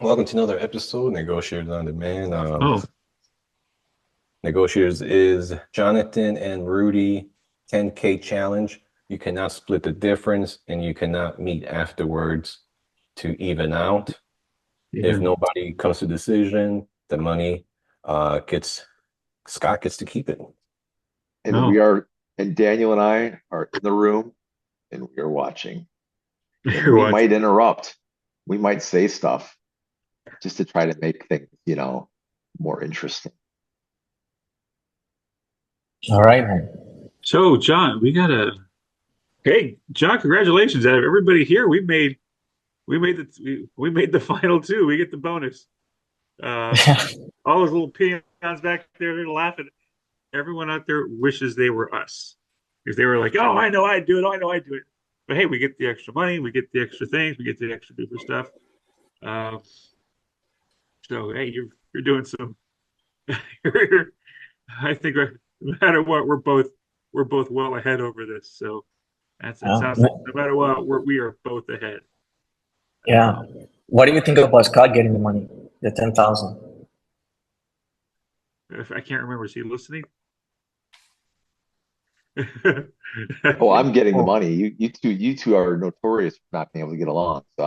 Welcome to another episode, Negotiators on Demand. Oh, Negotiators is Jonathan and Rudy 10K challenge. You cannot split the difference and you cannot meet afterwards to even out. If yeah. nobody comes to decision, the money gets Scott gets to keep it. and No, we are and Daniel and I are in the room and we are watching and you're we watching. might interrupt. We might say stuff just to try to make things more interesting. All right, man. So, John, hey, John, congratulations. Out of everybody here, we made the final two. We get the bonus. Uh, all those little peons back there, they're laughing. Everyone out there wishes they were us. Because they were like, oh, I know I do it. Oh, I know I do it. But hey, we get the extra money, we get the extra things, we get the extra different stuff. Uh, so hey, you're doing some I think no matter what, we're both well ahead over this. So it Yeah. sounds like no matter what, we are both ahead. Yeah. Um, What do you think about Scott getting the money, the 10,000? if I can't remember, is he listening? Oh, I'm getting the Oh, money. You two are notorious for not being able to get along. So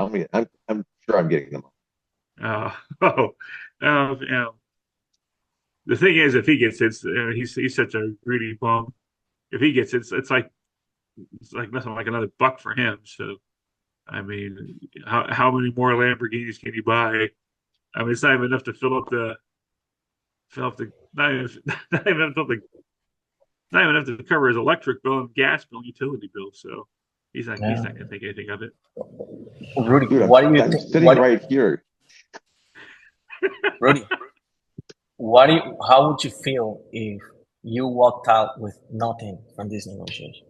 I'm sure I'm getting the money. oh, you know, the thing is, if he gets it, he's such a greedy bum. If he gets it, it's like nothing like another buck for him. So I mean, how many more Lamborghinis can you buy? I mean, it's not even enough to fill up the not even not even enough to not even enough to cover his electric bill and gas bill and utility bill. So he's yeah. not gonna think anything of it. Rudy, Dude, I'm what do you I'm think? sitting right here. Rudy, how would you feel if you walked out with nothing from this negotiation?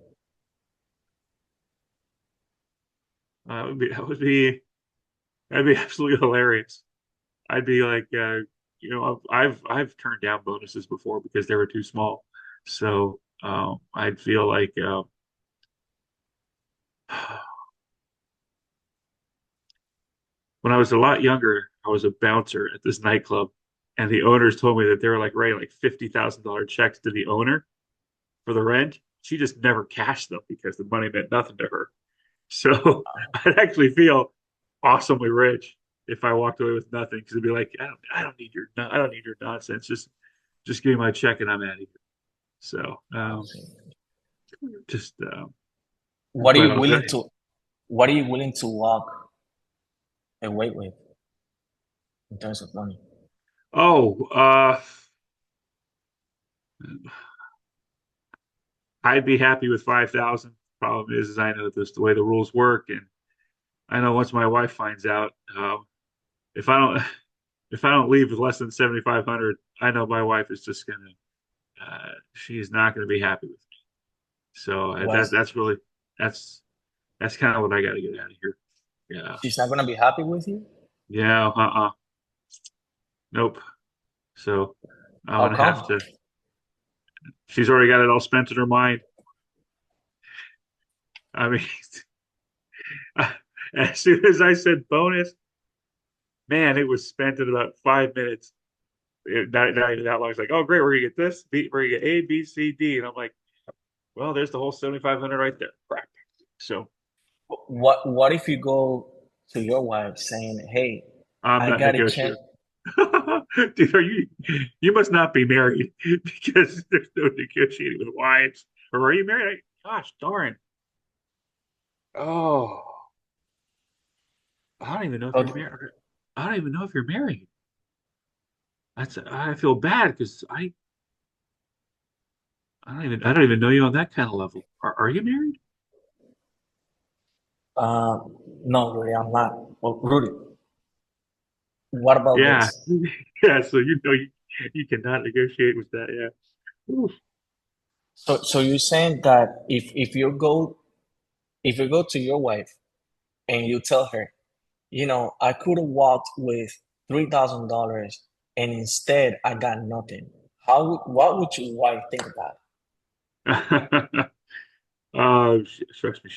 That'd be absolutely hilarious. I'd be like, I've turned down bonuses before because they were too small. So I'd feel like when I was a lot younger, I was a bouncer at this nightclub, and the owners told me that they were like writing like $50,000 checks to the owner for the rent. She just never cashed them because the money meant nothing to her. So I'd actually feel awesomely rich if I walked away with nothing because it'd be like, I don't need your nonsense. Just give me my check and I'm out of here. So just, What are but you willing to what are you willing to walk away with in terms of money? oh, I'd be happy with 5,000. Problem is I know this the way the rules work, and I know once my wife finds out, if I don't if I don't leave with less than 7,500, I know my wife is just gonna she's not gonna be happy with me. So Was that's that's kind of what I got to get out of here. Yeah, she's not gonna be happy with you? yeah, nope. So I'm How gonna have come? to. She's already got it all spent in her mind. I mean, as soon as I said bonus, man, it was spent in about 5 minutes. Not even that long. It's like, oh, great, we're gonna get this. We're gonna get A, B, C, D, and I'm like, well, there's the whole 7,500 right there. Crap. So What if you go to your wife saying, "Hey, I'm I not got a chance." negotiating. Dude, you must not be married because there's no negotiating with wives. Or are you married? Gosh darn. Oh, I don't even know if you're Okay, married. I don't even know if you're married. I feel bad because I don't even know you on that kind of level. Are you married? uh, no, Rudy, I'm not. Well, Rudy, what about Yeah. this? Yeah, so you cannot negotiate with that. Yeah. Oof. So you're saying that if you go to your wife and you tell her, I could have walked with $3,000 and instead I got nothing. What would your wife think about Trust me,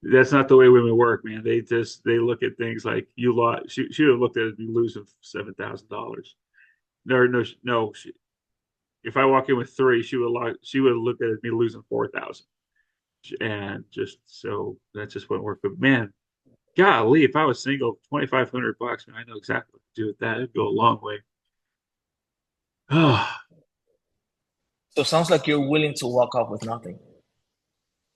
That's not the way women work, man. They look at things like you lost. She would have looked at it as me losing $7,000. No. If I walk in with three, she would have looked at it as me losing 4,000. And just so that just wouldn't work. But man, golly, if I was single, $2,500, man, I know exactly what to do with that. It'd go a long way. Oh, So sounds like you're willing to walk off with nothing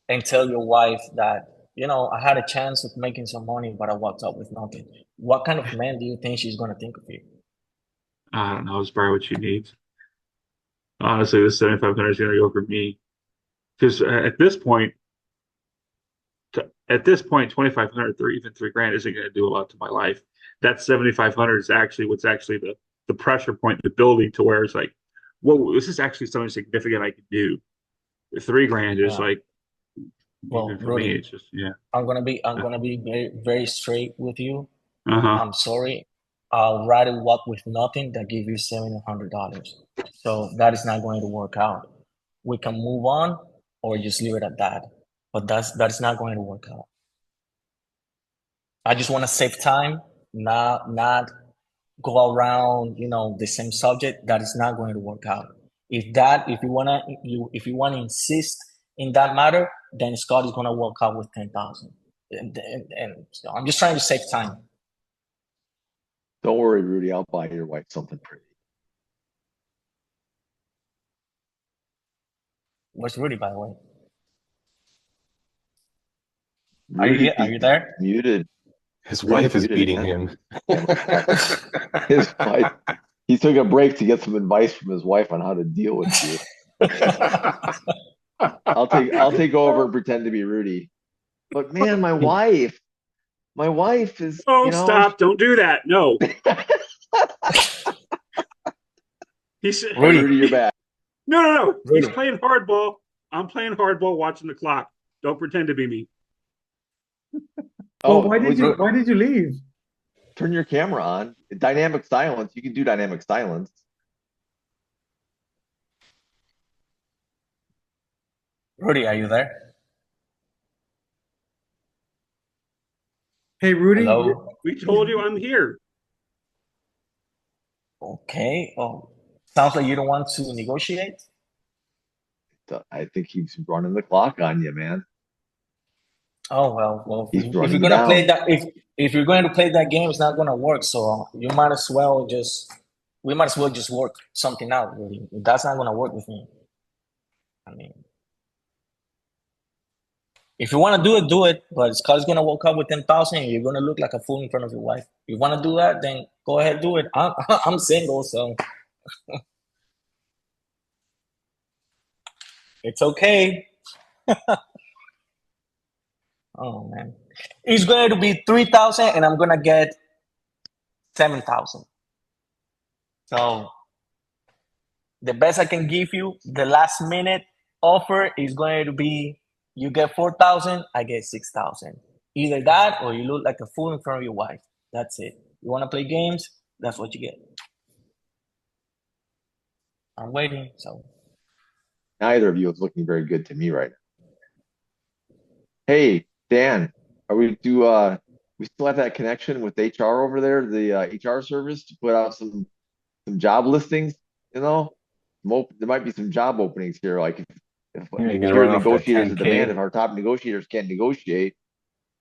and tell your wife that, I had a chance of making some money, but I walked out with nothing. What kind of man do you think she's gonna think of you? I don't know. It's probably what she needs. Honestly, this 7,500 is going to go for me because at this point, 2,500, even 3 grand isn't going to do a lot to my life. That 7,500 is actually what's actually the pressure point, the building to where it's like, whoa, this is actually something significant I can do. The 3 grand is Yeah. like, Well, even for me, Rudy, it's just, yeah. I'm gonna be very, very straight with you. Uh-huh. I'm sorry. I'll rather walk with nothing than give you $700. So that is not going to work out. We can move on or just leave it at that. But that is not going to work out. I just want to save time, not go around, the same subject. That is not going to work out. If you wanna insist in that matter, then Scott is gonna work out with 10,000. And so I'm just trying to save time. Don't worry, Rudy. I'll buy your wife something pretty. Where's Rudy, by the way? Are you Rudy here? Are you there? muted. His Rudy's wife is muted beating again. him. His wife. He took a break to get some advice from his wife on how to deal with you. I'll take over and pretend to be Rudy. But man, my wife is, Oh, stop. Don't do that. No. He's Hey, Rudy, you're he, back. no. He's Rudy. playing hardball. I'm playing hardball, watching the clock. Don't pretend to be me. Well, Oh, why did you leave? turn your camera on. Dynamic silence. You can do dynamic silence. Rudy, are you there? Hey, Rudy, Hello? We told you I'm here. Okay. Oh, sounds like you don't want to negotiate. I think he's running the clock on you, man. Oh well. He's If you're running you gonna play down. that, if you're going to play that game, it's not gonna work. So we might as well just work something out. Really, that's not gonna work with me. I mean, if you want to do it. But Scott's gonna walk up with 10,000, and you're gonna look like a fool in front of your wife. If you want to do that, then go ahead, do it. I'm single, so it's okay. Oh man, it's going to be 3,000, and I'm gonna get 7,000. So the best I can give you, the last minute offer is going to be you get 4,000, I get 6,000. Either that or you look like a fool in front of your wife. That's it. You want to play games? That's what you get. I'm waiting. So Neither of you is looking very good to me right now. Hey, Dan, are we still have that connection with HR over there, the HR service to put out some job listings, you know? There might be some job openings here. Like You're if gonna you're run off that negotiators of demand, 10K. if our top negotiators can't negotiate,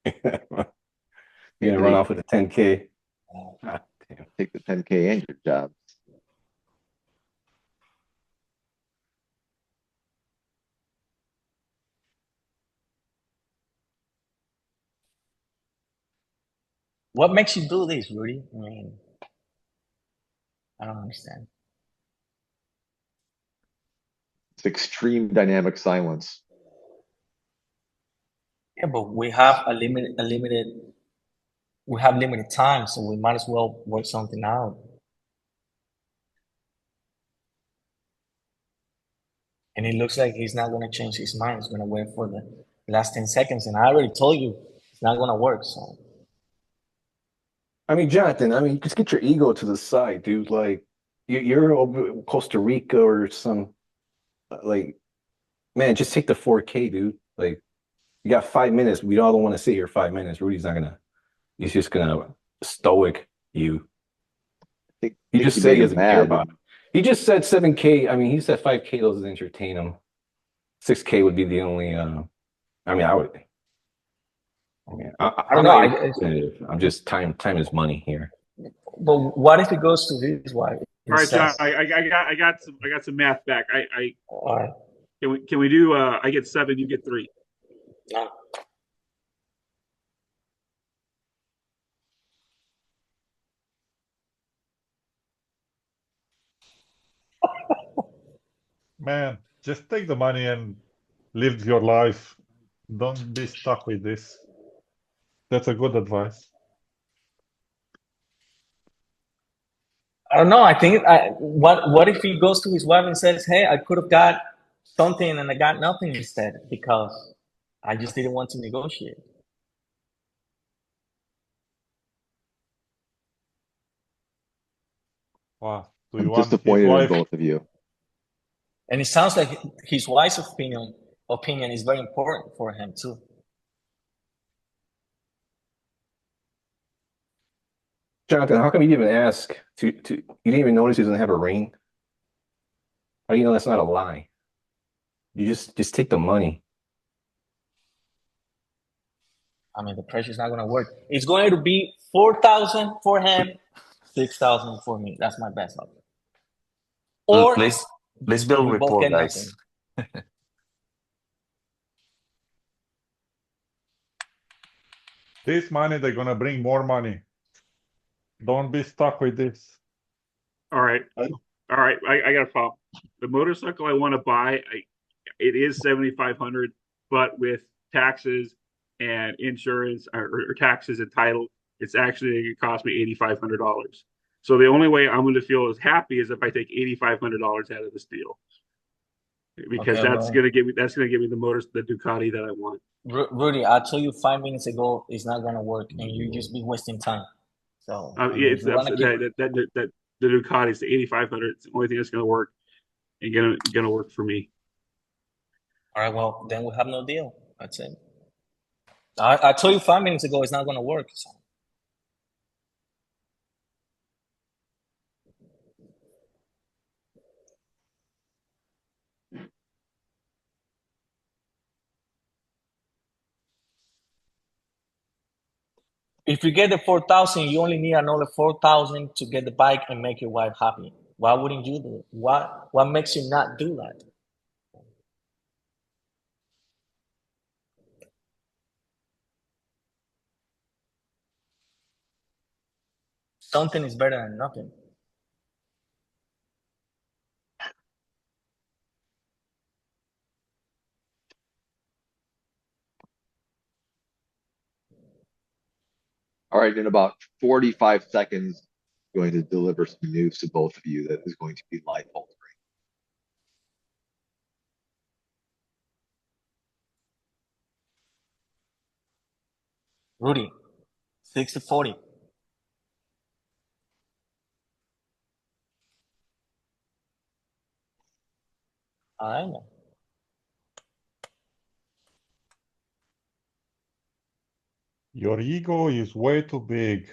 You're gonna maybe run they off with a 10K. uh, Ah, damn. take the 10K and your job. what makes you do this, Rudy? I mean, I don't understand. It's extreme dynamic silence. Yeah, but we have limited time, so we might as well work something out. And it looks like he's not going to change his mind. He's going to wait for the last 10 seconds. And I already told you it's not going to work. So, I mean, Jonathan, just get your ego to the side, dude. Like, you're over in Costa Rica or some, like, man, just take the 4K, dude. Like, You got 5 minutes. We all don't want to sit here 5 minutes. Rudy's not gonna. He's just gonna stoic you. He think just you said made he him doesn't care mad. about it. He just said 7K. I mean, he said 5K doesn't entertain him. 6K would be the only. I mean, I would. I mean, I don't I'm know. not even competitive. I'm just time. Time is money here. But what if he goes to his wife? He All right, John, says, I got some math back. I all right, can we do I get 7, you get 3. no. Man, just take the money and live your life. Don't be stuck with this. That's a good advice. I don't know. I think what if he goes to his wife and says, "Hey, I could have got something and I got nothing instead because I just didn't want to negotiate." Wow. Do you I'm want his disappointed in wife? both of you. And it sounds like his wife's opinion is very important for him too. Jonathan, how come you didn't even ask to you didn't even notice he doesn't have a ring? How do you know that's not a lie? You just take the money. I mean, the pressure's not going to work. It's going to be 4,000 for him, 6,000 for me. That's my best offer. Or Let's build we both rapport, get guys. nothing. This money, they're gonna bring more money. Don't be stuck with this. All right. I- All right. I got a problem. The motorcycle I want to buy, it is 7,500, but with taxes and insurance or taxes and title, it's actually going to cost me $8,500. So the only way I'm going to feel as happy is if I take $8,500 out of this deal, because Okay, that's well, going to give me the Ducati that I want. Rudy, I told you 5 minutes ago it's not going to work and you just be wasting time. So, I mean, if It's you want to keep. that the Ducati's the 8,500. It's the only thing that's going to work and going to work for me. All right, well, then we have no deal. That's it. I told you 5 minutes ago it's not going to work. So. If you get the 4,000, you only need another 4,000 to get the bike and make your wife happy. Why wouldn't you do it? What makes you not do that? Something is better than nothing. All right, in about 45 seconds, I'm going to deliver some news to both of you that is going to be life altering. Rudy, 60-40. I know. Your ego is way too big.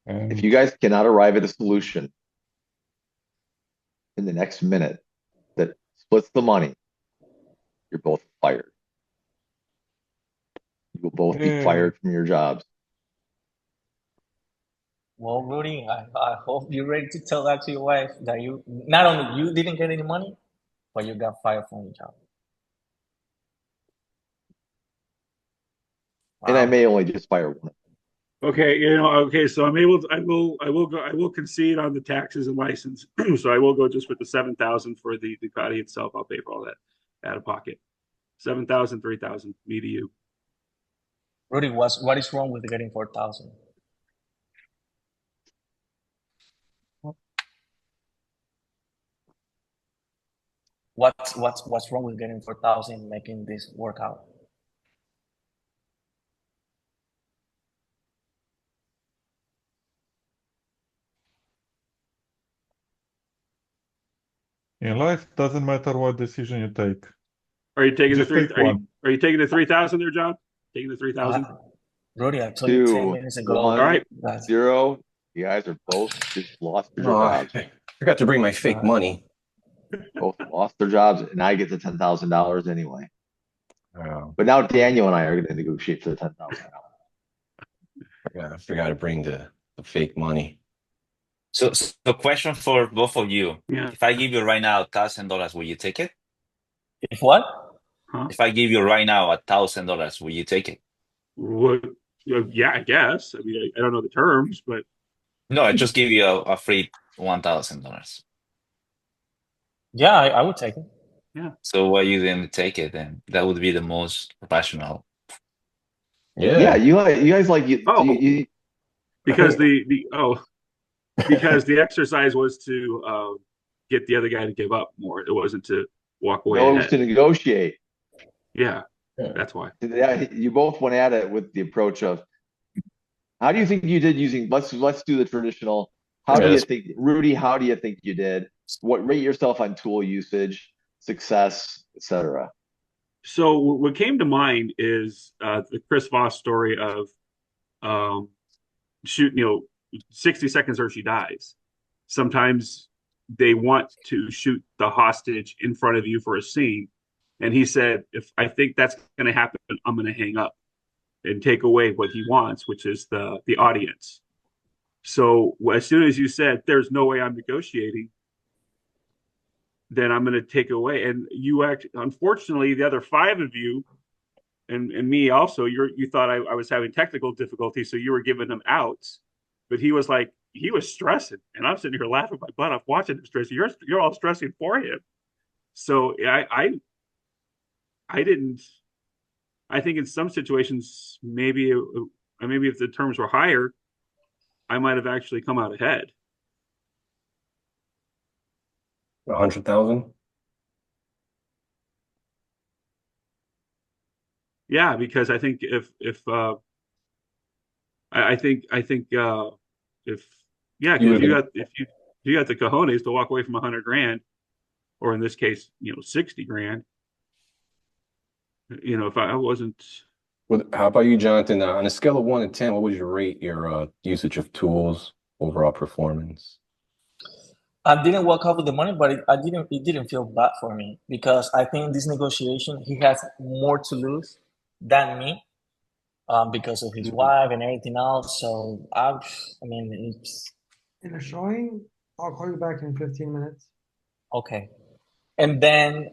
If And you guys cannot arrive at a solution in the next minute that splits the money, you're both fired. You will both be eh, fired from your jobs. Well, Rudy, I hope you're ready to tell that to your wife that you not only you didn't get any money, but you got fired from your job. And I Wow. may only just fire one. Okay, so I will concede on the taxes and license. So I will go just with the 7,000 for the Ducati itself. I'll pay for all that out of pocket. 7,000, 3,000, me to you. Rudy, what is wrong with getting 4,000? What's wrong with getting 4,000 making this work out? in life, doesn't matter what decision you take. Are you taking Just take one. Are you taking the 3,000 there, John? Taking the 3,000? Rudy, I told you 10 2, minutes ago. 1, All right. Guys, 0. You guys are both just lost your Oh, jobs. I forgot to bring my fake money. Both lost their jobs, and I get the $10,000 anyway. Oh, But now Daniel and I are going to negotiate for the $10,000. I forgot to bring the fake money. So, question for both of you. Yeah. If I give you right now $1,000, will you take it? if what? Huh? If I give you right now $1,000, will you take it? What? Yeah, I guess. I mean, I don't know the terms, but No, I just give you a free $1,000. Yeah, I would take it. yeah. So why you didn't take it then? That would be the most rational. Yeah, Yeah. you guys like you Because because the exercise was to get the other guy to give up more. It wasn't to walk away know it was to ahead. negotiate. Yeah, Yeah. that's why. Yeah, you both went at it with the approach of how do you think you did using let's do the traditional. How do you Yes. think, Rudy, how do you think you did? What rate yourself on tool usage, success, etc. So what came to mind is the Chris Voss story of shoot, 60 seconds or she dies. Sometimes they want to shoot the hostage in front of you for a scene. And he said, if I think that's going to happen, I'm going to hang up and take away what he wants, which is the audience. So as soon as you said, there's no way I'm negotiating, then I'm going to take away. And you unfortunately, the other five of you and me also, you thought I was having technical difficulties, so you were giving him outs. But he was stressing, and I'm sitting here laughing my butt off watching him stress. You're all stressing for him. So I didn't. I think in some situations, maybe if the terms were higher, I might have actually come out ahead. 100,000. Yeah, because I think if I think if yeah, You because would have if you got the cojones to walk away from 100 grand, or in this case, 60 grand. If I wasn't, how about you, Jonathan? On a scale of 1 to 10, what would you rate your usage of tools, overall performance? I didn't walk out with the money, but it didn't feel bad for me because I think this negotiation he has more to lose than me, because of his wife and everything else. So I mean, it's In a showing, I'll call you back in 15 minutes. okay. And then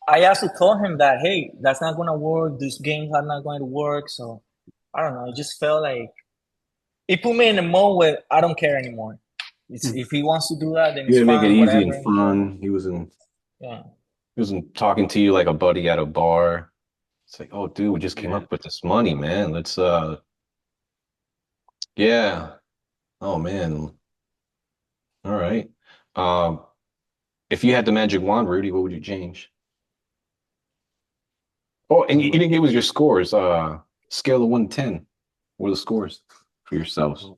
I actually told him that, hey, that's not gonna work. These games are not going to work. So I don't know. It just felt like it put me in a mode where I don't care anymore. If he wants to do that, then You it's didn't make it fine. easy Whatever. and fun. Yeah. He wasn't talking to you like a buddy at a bar. It's like, oh, dude, we just came Yeah. up with this money, man. Let's yeah. Oh man. All right. If you had the magic wand, Rudy, what would you change? Oh, and you didn't give us your scores. Scale of 1 to 10. What are the scores for yourselves?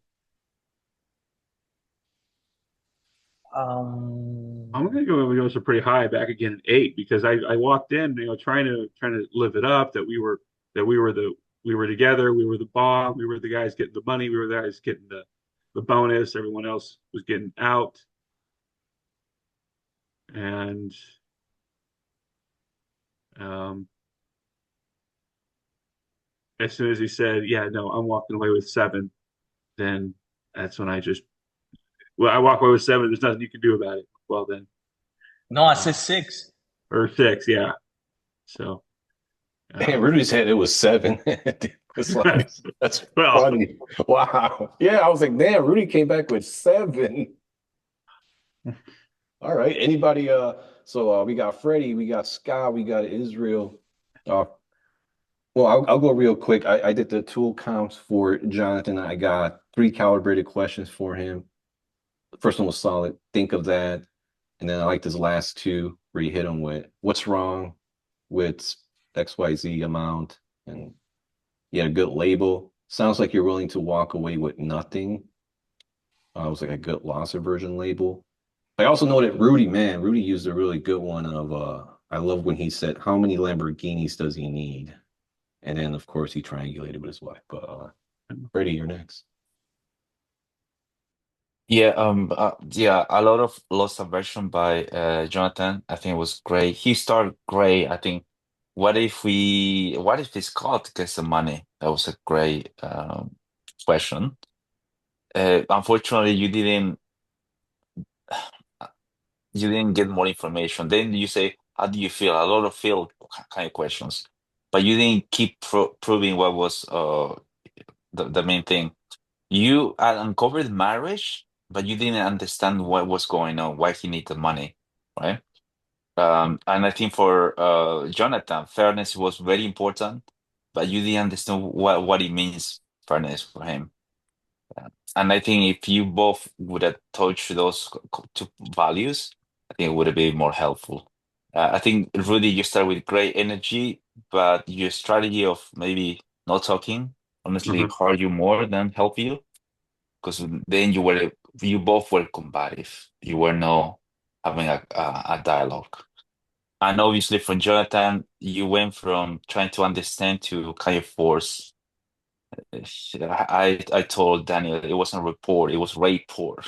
Um, I'm gonna go so pretty high back again at 8 because I walked in, trying to live it up that we were together, we were the bomb, we were the guys getting the money, we were the guys getting the bonus, everyone else was getting out. And as soon as he said, yeah, no, I'm walking away with 7, then that's when I walk away with 7, there's nothing you can do about it. Well then, no, I said 6. or 6, yeah. So Damn, Rudy's head, it was 7. It's like, that's well, funny. Wow. Yeah, I was like, damn, Rudy came back with 7. All right. Anybody? So we got Freddie, we got Scott, we got Israel. Well, I'll go real quick. I did the tool comps for Jonathan. I got 3 calibrated questions for him. The first one was solid. Think of that. And then I like this last 2 where you hit him with what's wrong with XYZ amount, and you had a good label. Sounds like you're willing to walk away with nothing. It was like a good loss aversion label. I also know that Rudy used a really good one of I love when he said, "How many Lamborghinis does he need?" And then, of course, he triangulated with his wife. But Freddie, you're next. Yeah, a lot of lost aversion by Jonathan. I think it was great. He started great. I think, what if Scott gets the money? That was a great question. Unfortunately, you didn't get more information. Then you say, "How do you feel?" A lot of feel kind of questions, but you didn't keep proving what was the main thing. You had uncovered marriage, but you didn't understand what was going on, why he needed money, right? And I think for Jonathan, fairness was very important, but you didn't understand what it means, fairness for him. And I think if you both would have touched those two values, I think it would have been more helpful. I think Rudy, you start with great energy, but your strategy of maybe not talking honestly Uh-huh. hurt you more than help you, because then you both were combative. You were not having a dialogue. And obviously, from Jonathan, you went from trying to understand to kind of force. I told Daniel it wasn't a report, it was rapport.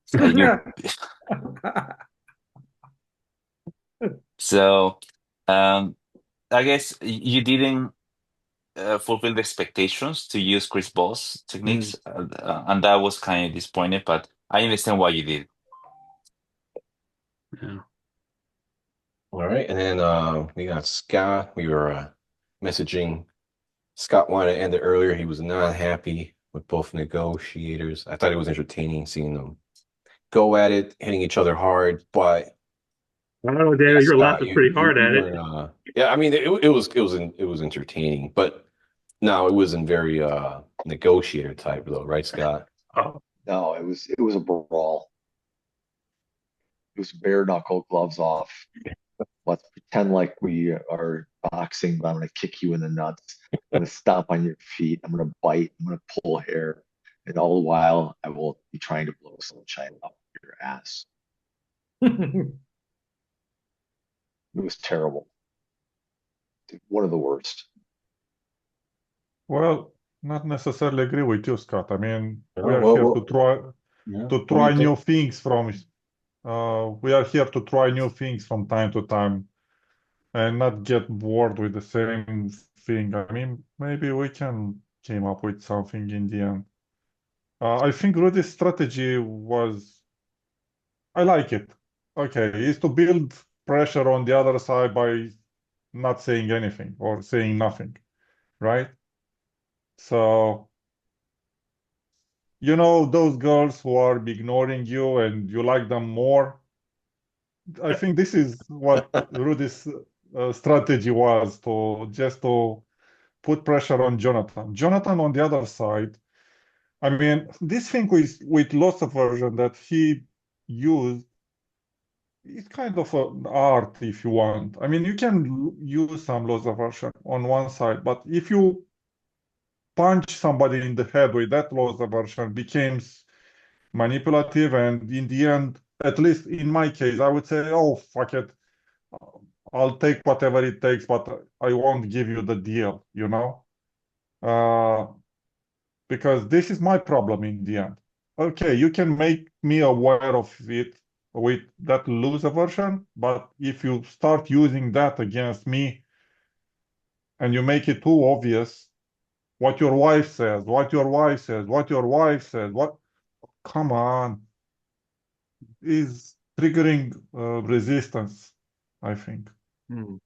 It's like you. So, um, I guess you didn't fulfill the expectations to use Chris Boss Mm, techniques, and that was kind of disappointed. But I understand why you did. yeah. All right, and then we got Scott. We were messaging. Scott wanted to end it earlier. He was not happy with both negotiators. I thought it was entertaining seeing them go at it, hitting each other hard. But I don't know, yeah, Daniel, you're Scott, laughing you pretty you hard you at it. weren't. Yeah, I mean, it was entertaining, but no, it wasn't very negotiator type though, right, Scott? Oh, No, it was a brawl. It was bare knuckle, gloves off. Let's pretend like we are boxing, but I'm going to kick you in the nuts. I'm going to stomp on your feet. I'm going to bite. I'm going to pull hair. And all the while, I will be trying to blow sunshine up your ass. It was terrible. One of the worst. Well, not necessarily agree with you, Scott. I mean, we Oh, are well, here well, yeah. to What do you try think? new things from we are here to try new things from time to time and not get bored with the same thing. I mean, maybe we can came up with something in the end. I think Rudy's strategy was, I like it. Okay, is to build pressure on the other side by not saying anything or saying nothing, right? So, those girls who are ignoring you and you like them more. I think this is what Rudy's strategy was, to put pressure on Jonathan. Jonathan, on the other side, I mean, this thing with loss aversion that he used is kind of an art, if you want. I mean, you can use some loss aversion on one side, but if you punch somebody in the head with that loss aversion, becomes manipulative, and in the end, at least in my case, I would say, oh, fuck it. I'll take whatever it takes, but I won't give you the deal, Uh, because this is my problem in the end. Okay, you can make me aware of it with that loser version, but if you start using that against me and you make it too obvious, what your wife says, what your wife says, what your wife says, come on, is triggering resistance, I think. hmm.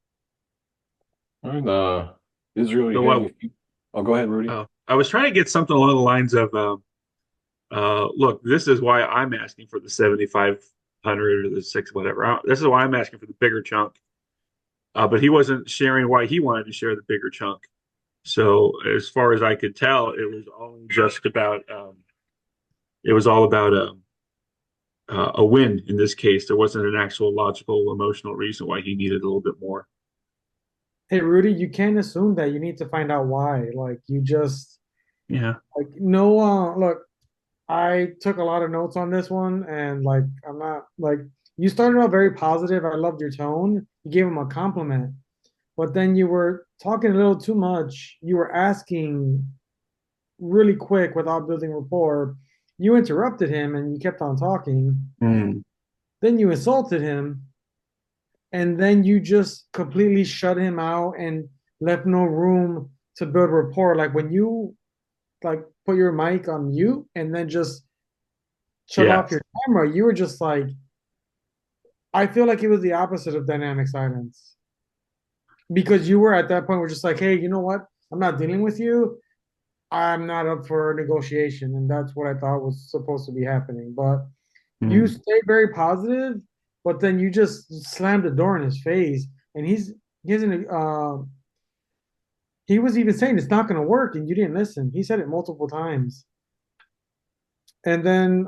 All right, Israel, you So got what? any? Oh, go ahead, Rudy. I was trying to get something along the lines of, look, this is why I'm asking for the 7,500 or the six, whatever. This is why I'm asking for the bigger chunk. But he wasn't sharing why he wanted to share the bigger chunk. So as far as I could tell, it was all just about, it was all about a win in this case. There wasn't an actual logical, emotional reason why he needed a little bit more. Hey, Rudy, you can't assume that. You need to find out why. Like, you just, Yeah. like, look, I took a lot of notes on this one, and like, I'm not like, you started out very positive. I loved your tone. You gave him a compliment, but then you were talking a little too much. You were asking really quick without building rapport. You interrupted him and you kept on talking. Hmm. Then you insulted him, and then you just completely shut him out and left no room to build rapport. Like when you like put your mic on mute and then just shut Yeah. off your camera, you were just like, I feel like it was the opposite of dynamic silence because you were at that point, we're just like, hey, you know what? I'm not dealing with you. I'm not up for negotiation. And that's what I thought was supposed to be happening. But you Hmm. stayed very positive, but then you just slammed the door in his face. And he hasn't, he was even saying it's not going to work. And you didn't listen. He said it multiple times. And then,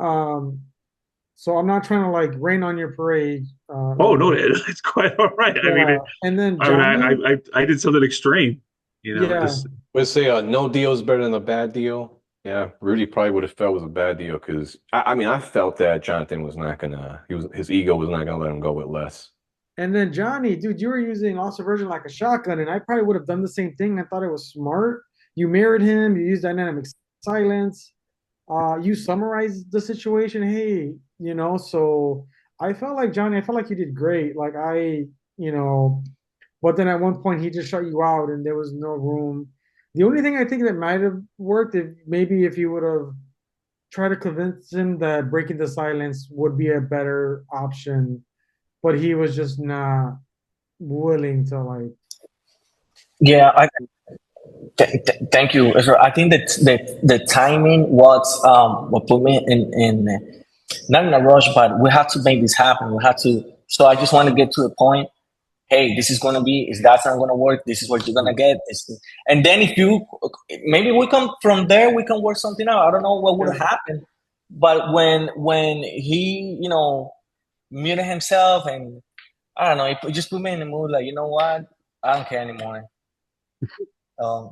so I'm not trying to like rain on your parade. Oh You no, know, it's quite all right. I mean, yeah. And then I mean, Johnny, I did something extreme, yeah. just Would say no deal is better than a bad deal. Yeah, Rudy probably would have felt it was a bad deal because I mean I felt that Jonathan was not gonna his ego was not gonna let him go with less. And then Johnny, dude, you were using Lost Virgin like a shotgun, and I probably would have done the same thing. I thought it was smart. You mirrored him. You used dynamic silence. You summarized the situation. Hey, so I felt like Johnny. I felt like you did great. Like you know, but then at one point he just shut you out, and there was no room. The only thing I think that might have worked if maybe if you would have tried to convince him that breaking the silence would be a better option, but he was just not willing to like. Yeah, thank you. So I think that the timing was what put me in not in a rush, but we have to make this happen. We have to. So I just want to get to the point. Hey, this is gonna be. If that's not gonna work, this is what you're gonna get. And then if you maybe we come from there, we can work something out. I don't know what would Yeah. have happened, but when he muted himself and I don't know, it just put me in the mood. Like you know what, I don't care anymore. Um,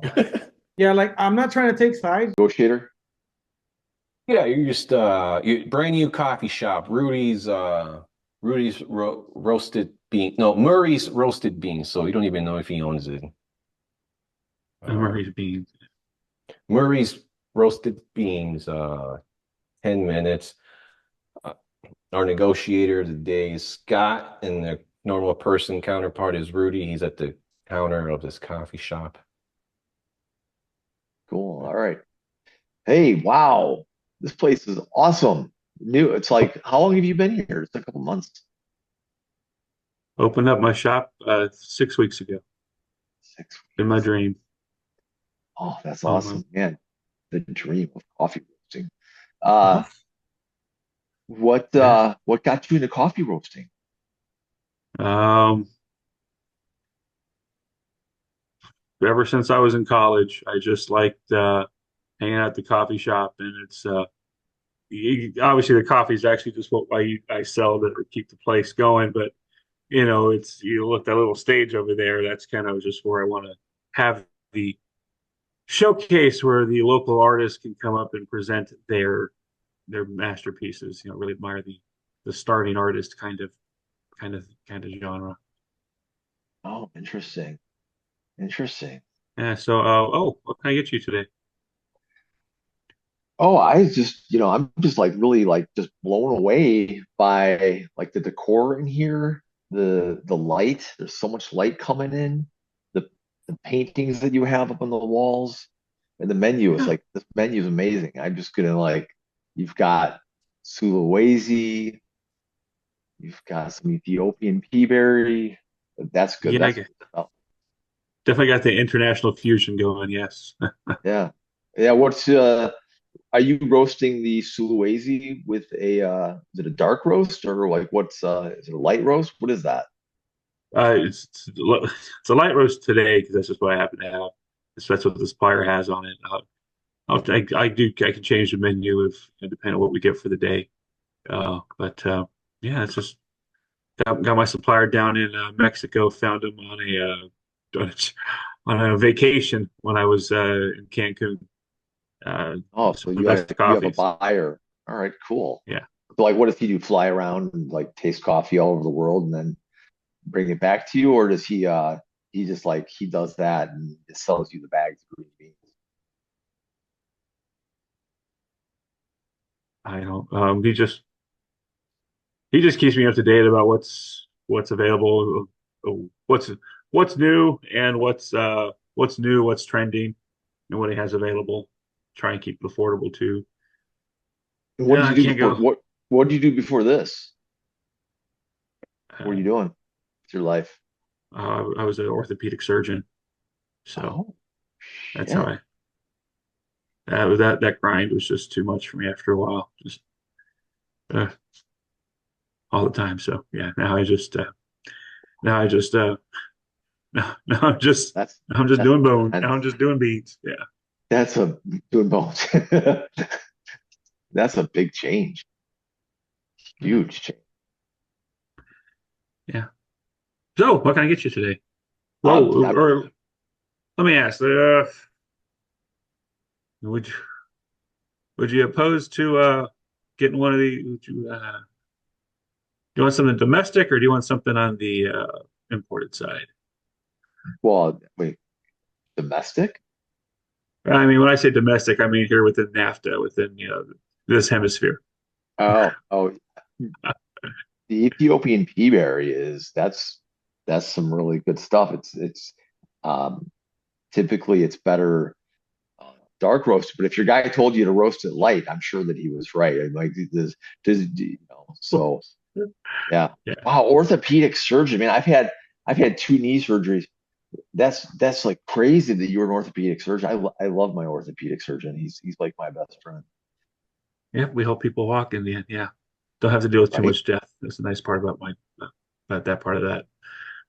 Yeah, like I'm not trying to take sides. Negotiator. Yeah, you're just you brand new coffee shop. Rudy's roasted bean. No, Murray's roasted beans. So you don't even know if he owns it. Murray's beans. Murray's roasted beans. 10 minutes. Uh, our negotiator of the day is Scott, and the normal person counterpart is Rudy. He's at the counter of this coffee shop. Cool. All right. Hey, wow. This place is awesome. New. It's like, how long have you been here? It's a couple months. Opened up my shop 6 weeks ago. 6 weeks. In my dream. Oh, that's Um, awesome, man. The dream of coffee roasting. uh-huh. Uh, Yeah. what got you into coffee roasting? Um, Ever since I was in college, I just liked hanging out at the coffee shop, and it's obviously the coffee is actually just what I sell to keep the place going. But it's you look that little stage over there. That's kind of just where I want to have the showcase where the local artists can come up and present their masterpieces. Really admire the starting artist kind of genre. Oh, interesting. Interesting. Yeah. So, what can I get you today? Oh, I just, I'm just like really like just blown away by like the decor in here, the light. There's so much light coming in, the the paintings that you have up on the walls, and the menu is Yeah. like this menu is amazing. I'm just gonna like you've got Sulawesi, you've got some Ethiopian pea berry. That's good. Yeah, I That's get, good stuff. definitely got the international fusion going. Yes. Yeah. Yeah, are you roasting the Sulawesi with is it a dark roast or like what's is it a light roast? What is that? It's a light roast today because that's just what I happen to have. That's what the supplier has on it. I can change the menu if depending on what we get for the day. But yeah, it's just got my supplier down in Mexico. Found him on a vacation when I was in Cancun. Oh, so Some of the best you have a coffees. buyer. All right, cool. Yeah. So like, what does he do? Fly around and like taste coffee all over the world and then bring it back to you, or does he just like he does that and just sells you the bags of green beans? I don't. He just keeps me up to date about what's available, what's what's new, and what's new, what's trending, and what he has available. Try and keep it affordable too. And what Yeah, did I you do can't before? go. What did you do before this? What are Uh, you doing with your life? I was an orthopedic surgeon, so Oh that's how shit. I that grind was just too much for me after a while, just uh, all the time. So yeah, now I just now That's now I'm just that's doing bone. Now I'm intense. just doing beads. Yeah, That's a doing bones. That's a big change. yeah, Huge change. yeah. So what can I get you today? Well, I'm, I'm or let me ask, would you would you oppose to getting one of the? Would you do you want something domestic or do you want something on the imported side? well, wait, domestic? I mean, when I say domestic, I mean here within NAFTA, within this hemisphere. Oh, the Ethiopian pea berry is that's some really good stuff. It's um typically it's better dark roasted, but if your guy told you to roast it light, I'm sure that he was right. And like this, so yeah. Yeah. Wow, orthopedic surgeon. Man, I've had two knee surgeries. That's like crazy that you're an orthopedic surgeon. I love my orthopedic surgeon. He's like my best friend. Yeah, we help people walk in the end. Yeah, don't have to deal with too Right? much death. That's the nice part about my about that part of that.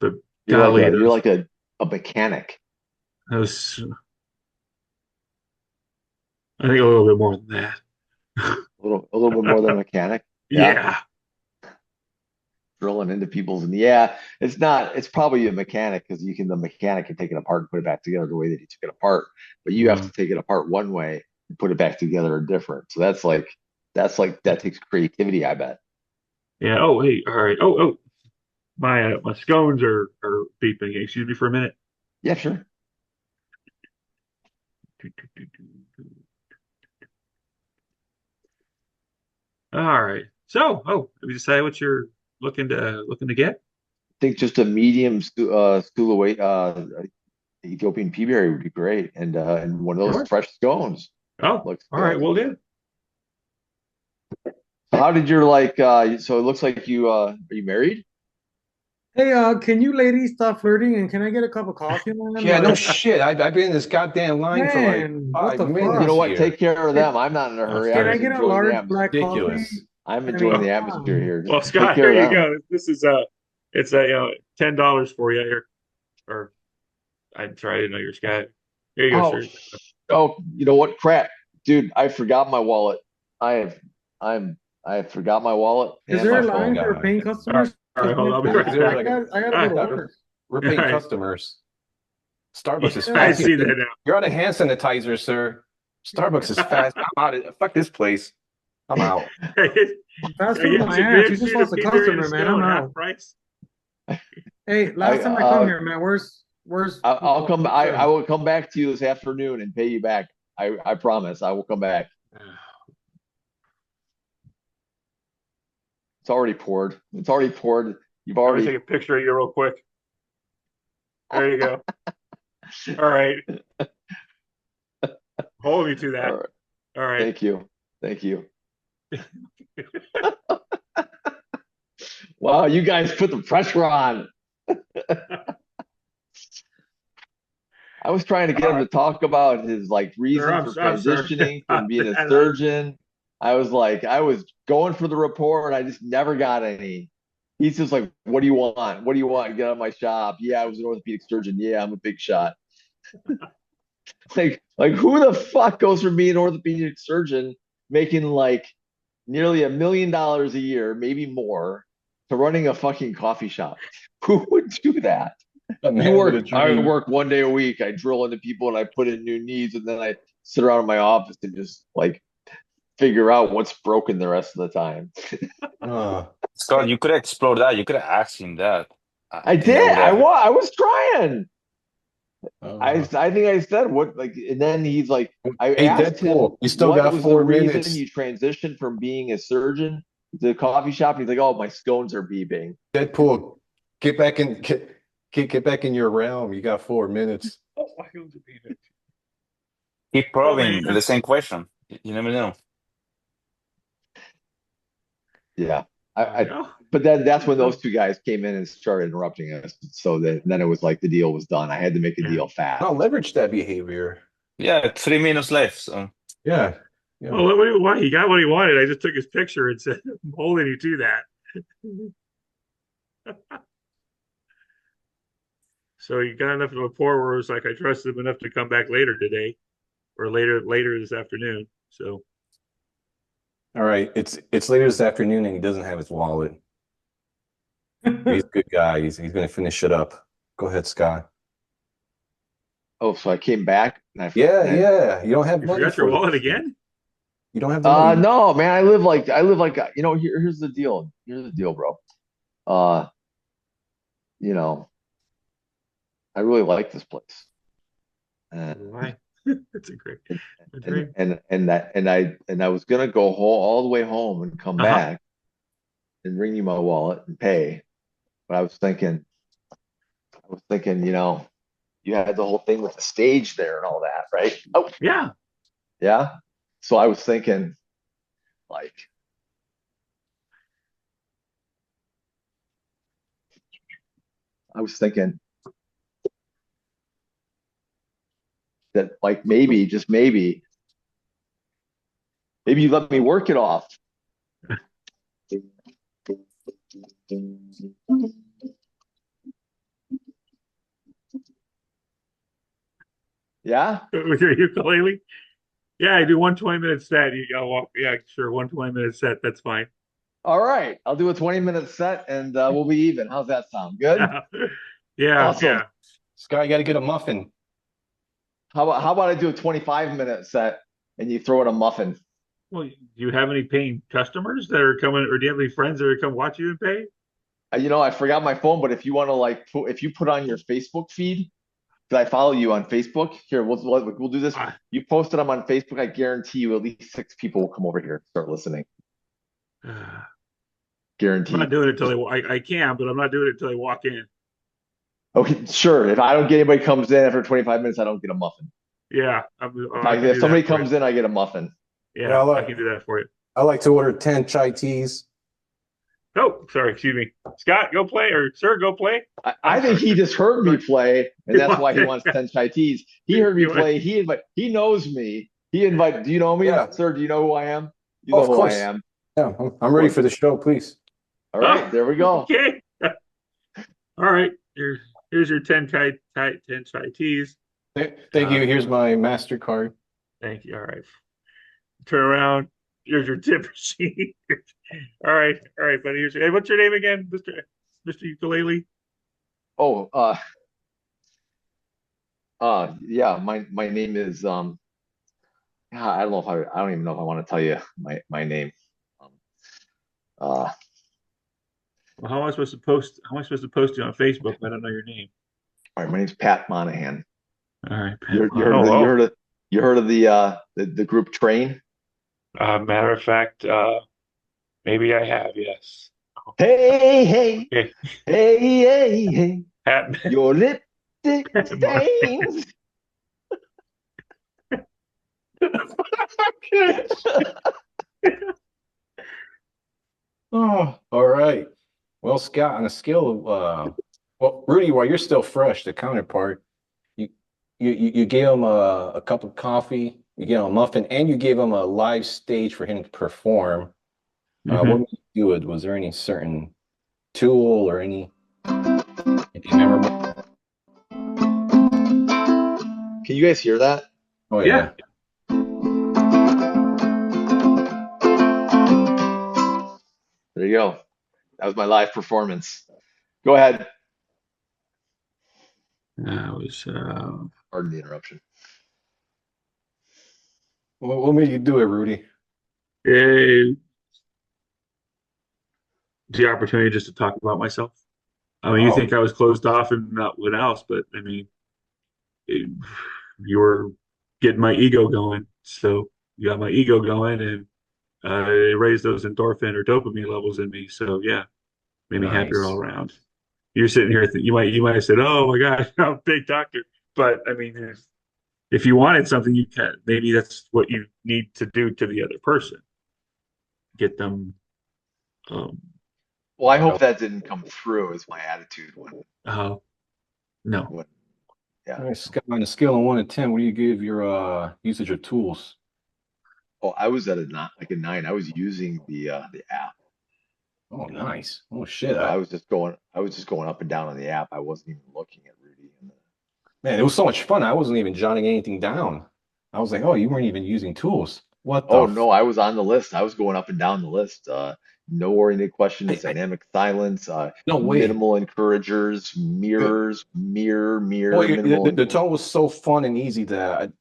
But You're like golly, a you're like a mechanic. those I think a little bit more than that. A little bit more than a mechanic. Yeah. Yeah, Drilling into people's, and yeah, it's probably a mechanic because the mechanic can take it apart and put it back together the way that he took it apart, but you have uh, to take it apart one way and put it back together different. So that's like that takes creativity, I bet. yeah. Oh, hey, all right. Oh, my scones are beeping. Excuse me for a minute. Yeah, sure. All right. So, have you decided what you're looking to get? I think just a medium stool away Ethiopian pea berry would be great, and one of those Sure. fresh scones Oh, looks all right. good. Well, do. How did your so it looks like you are you married? Hey, can you ladies stop flirting and can I get a cup of coffee, man? Yeah, no Like, shit. I've been in this goddamn line for like man, what five the You know minutes fuck? what? Take here. care of Can, them. I'm not in a Oh, hurry. can I'm I just get a enjoying the large atmosphere. black coffee? ridiculous. I'm I enjoying mean, the come atmosphere on. here. Just Well, take Scott, care here of you them. go. This is it's $10 for you here. Or I'm sorry, I didn't know you were Scott. Here you go, Oh, sir. oh, you know what? Crap, dude, I forgot my wallet. I have, I have forgot my wallet Is And there my a and phone line for guy. paying All right, customers? all right, Because hold on. I'll be right There's back. like a I gotta All go right, to yeah, work. we're all paying right. customers. Yeah, Starbucks is I fast. see that now. You're out of hand sanitizer, sir. Starbucks is fast. I'm out of fuck this place. I'm out. Fast Can I food get my you ass. You grapefruit just and a lost a peanberry and a customer, man. I'm scone, half out. price? Hey, I, last time I come here, man, I'll come. I sir? will come back to you this afternoon and pay you back. I promise. I will come back. It's already poured. It's already poured. You've Let me already. take a picture of you real quick. There you go. All right. Hold me to All that. right. All right. Thank you. Thank you. Wow, you guys put the pressure on. I was trying to get All him to right. talk about his like Sir, reasons for I'm sorry. transitioning from being a And surgeon. I was going for the report. I just never got any. He's just like, "What do you want? What do you want? Get out of my shop." Yeah, I was an orthopedic surgeon. Yeah, I'm a big shot. Like who the fuck goes from being an orthopedic surgeon making like nearly $1 million a year, maybe more, to running a fucking coffee shop? Who would do that? A You man with a work, I dream. work one day a week. I drill into people and I put in new needs, and then I sit around in my office and just like figure out what's broken the rest of the time. Scott, you could explore that. You could have asked him that. I And that did. would have. I was trying. I uh, think I said what like, and then he's like, I hey, asked him Deadpool, you still what got was the 4 minutes. reason you transitioned from being a surgeon to the coffee shop. He's like, oh, my scones are beeping. Deadpool, get back in get back in your realm. You got 4 minutes. Oh, why would it be that? Keep Oh probing man. the same question. You never know. Yeah. Oh, But then that's when those two guys came in and started interrupting us. So then it was like the deal was done. I had to make a yeah. deal fast. I'll leverage that behavior. Yeah, 3 minutes left. So Yeah. Yeah. Well, why he got what he wanted. I just took his picture and said, "I'm holding you to that." So he got enough of a rapport where it was like I trusted him enough to come back later today, or later this afternoon. So All right. It's later this afternoon and he doesn't have his wallet. He's a good guy. He's gonna finish it up. Go ahead, Scott. Oh, so I came back and Yeah. You don't have you money forgot your for wallet this. again? You don't have the money. no, man, I live like here's the deal. Here's the deal, bro. Uh, you know, I really like this place. And Why? That's a great. That's and great. and I was gonna go all the way home and come Uh-huh. back and bring you my wallet and pay. But I was thinking, you had the whole thing with the stage there and all that, right? Oh, Yeah. yeah. So I was thinking, like, I was thinking that, like, maybe, just maybe you let me work it off. Yeah. With your ukulele. Yeah, I do 1 20-minute set. I'll walk. Yeah, sure. 1 20-minute set. That's fine. All right. I'll do a 20-minute set and we'll be even. How's that sound? Good? Yeah. Awesome. Scott, you got to get a muffin. How about I do a 25-minute set and you throw in a muffin? Well, do you have any paying customers that are coming, or do you have any friends that are come watch you and pay? I forgot my phone, but if you want to if you put on your Facebook feed, because I follow you on Facebook. Here, we'll do this. I, You posted them on Facebook. I guarantee you, at least 6 people will come over here and start listening. I'm not Guaranteed. doing it till I can, but I'm not doing it till they walk in. Okay, sure. If I don't get anybody comes in after 25 minutes, I don't get a muffin. Yeah, I can If do somebody that for you. comes in, I get a muffin. Yeah, Yeah, I can do that for you. I like to order 10 chai teas. Oh, sorry, excuse me. Scott, go play, or sir, go play. I think he just heard me play, and that's why he wants 10 chai teas. He heard me play. He knows me. He invited. Do you know me, Yeah. sir? Do you know who I am? You Oh, know of who I course. am. Yeah, I'm ready for the show, please. All right, there we go. Okay. All right. Here's your 10 chai teas. Thank you. Here's my MasterCard. Thank you. All right. Turn around. Here's your tip sheet. All right, buddy. Hey, what's your name again, Mr. Ukulele? Oh, yeah. My name is I don't know if I don't even know if I want to tell you my name. Um, uh, Well, how am I supposed to post? How am I supposed to post you on Facebook if I don't know your name? all right, my name's Pat Monahan. All right, Pat. You heard of the group Train? Matter of fact, maybe I have. Yes. Hey, Okay. hey, Pat. your lipstick Pat Monahan. stains. Oh, all right. Well, Scott, on a scale of well, Rudy, while you're still fresh, the counterpart, you you gave him a cup of coffee, you gave him a muffin, and you gave him a live stage for him to perform. What Mhm. made you do it? Was there any certain tool or anything memorable? Can you guys hear that? Oh Yeah. yeah. There you go. That was my live performance. Go ahead. That was Pardon the interruption. What made you do it, Rudy? Eh, the opportunity just to talk about myself. I mean, you Oh, think I was closed off and not what else, but I mean, it, you were getting my ego going. So you got my ego going, and it raised those endorphin or dopamine levels in me. So yeah, made me happier all nice. around. You're sitting here, you might have said, "Oh my gosh, I'm a big doctor," but I mean, if you wanted something, you can. Maybe that's what you need to do to the other person. Get them. Um, Well, I hope that didn't come through as my attitude uh, no. when yeah. All right, Scott, on a scale of 1 to 10, what do you give your usage of tools? Oh, I was at a not like a nine. I was using the app. Oh, nice. Oh shit. So I was just going up and down on the app. I wasn't even looking at Rudy. Man, it was so much fun. I wasn't even jotting anything down. I was like, oh, you weren't even using tools. What the Oh f no, I was on the list. I was going up and down the list. No oriented questions, I dynamic silence, no way. minimal encouragers, The, mirrors, well, mirror, the, minimal. the, the tone was so fun and easy that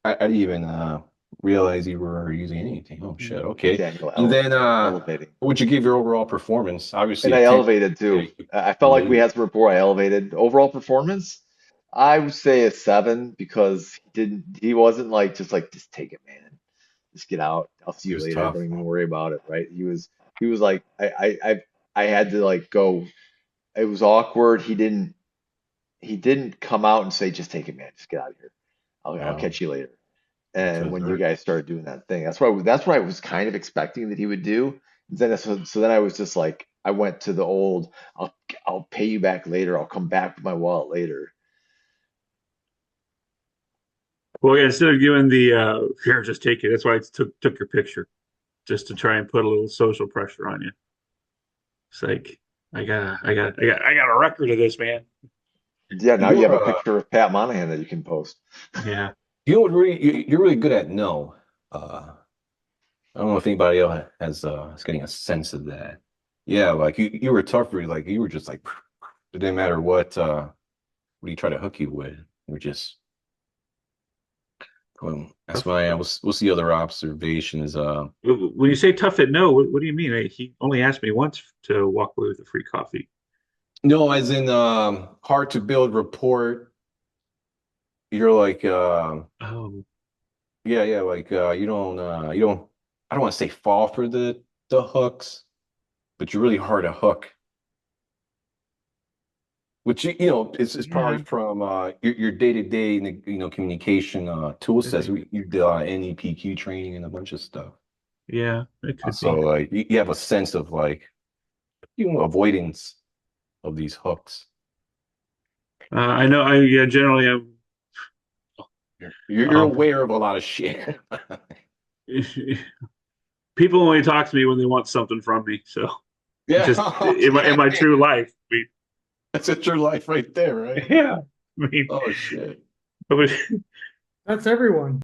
I didn't even realize you were using anything. Oh shit. Okay. Daniel And then elevating. what would you give your overall performance? Obviously And a I 10. elevated Yeah, too. I felt you like we did. had some rapport. I elevated overall performance. I would say a seven because he wasn't like just take it, man. Just get out. I'll see It you was later. tough. Don't even worry about it, right? He was like I had to like go. It was awkward. He didn't come out and say, just take it, man. Just get out of here. I'll Yeah. catch you later. That's And what when you hurt. guys started doing that thing, that's what I was kind of expecting that he would do. So then I was just like, I went to the old, I'll pay you back later. I'll come back with my wallet later. Well, yeah, instead of giving the here, just take it. That's why I took your picture, just to try and put a little social pressure on you. It's like I got a record of this, man. Yeah, now you have You're a picture of Pat Monahan that you can post. Yeah. you know what really you're really good at no. I don't know if anybody else is getting a sense of that. Yeah, like you were tough, really. Like you were just like it didn't matter what he tried to hook you with. You were just well, that's Tough. my what's the other observation is When you say tough at no, what do you mean? He only asked me once to walk away with a free coffee. no, as in hard to build rapport. You're like Oh, yeah, like you don't I don't want to say fall for the hooks, but you're really hard to hook. Which is probably yeah. from your day-to-day communication tool sets. Maybe. You did a lot of NEPQ training and a bunch of stuff. Yeah, it could So be. like you have a sense of like avoidance of these hooks. I know. Yeah, generally You're um, aware of a lot of shit. people only talk to me when they want something from me. So Yeah, just in my okay. true life, That's a true life right there, right? yeah. I mean, Oh shit. but That's everyone.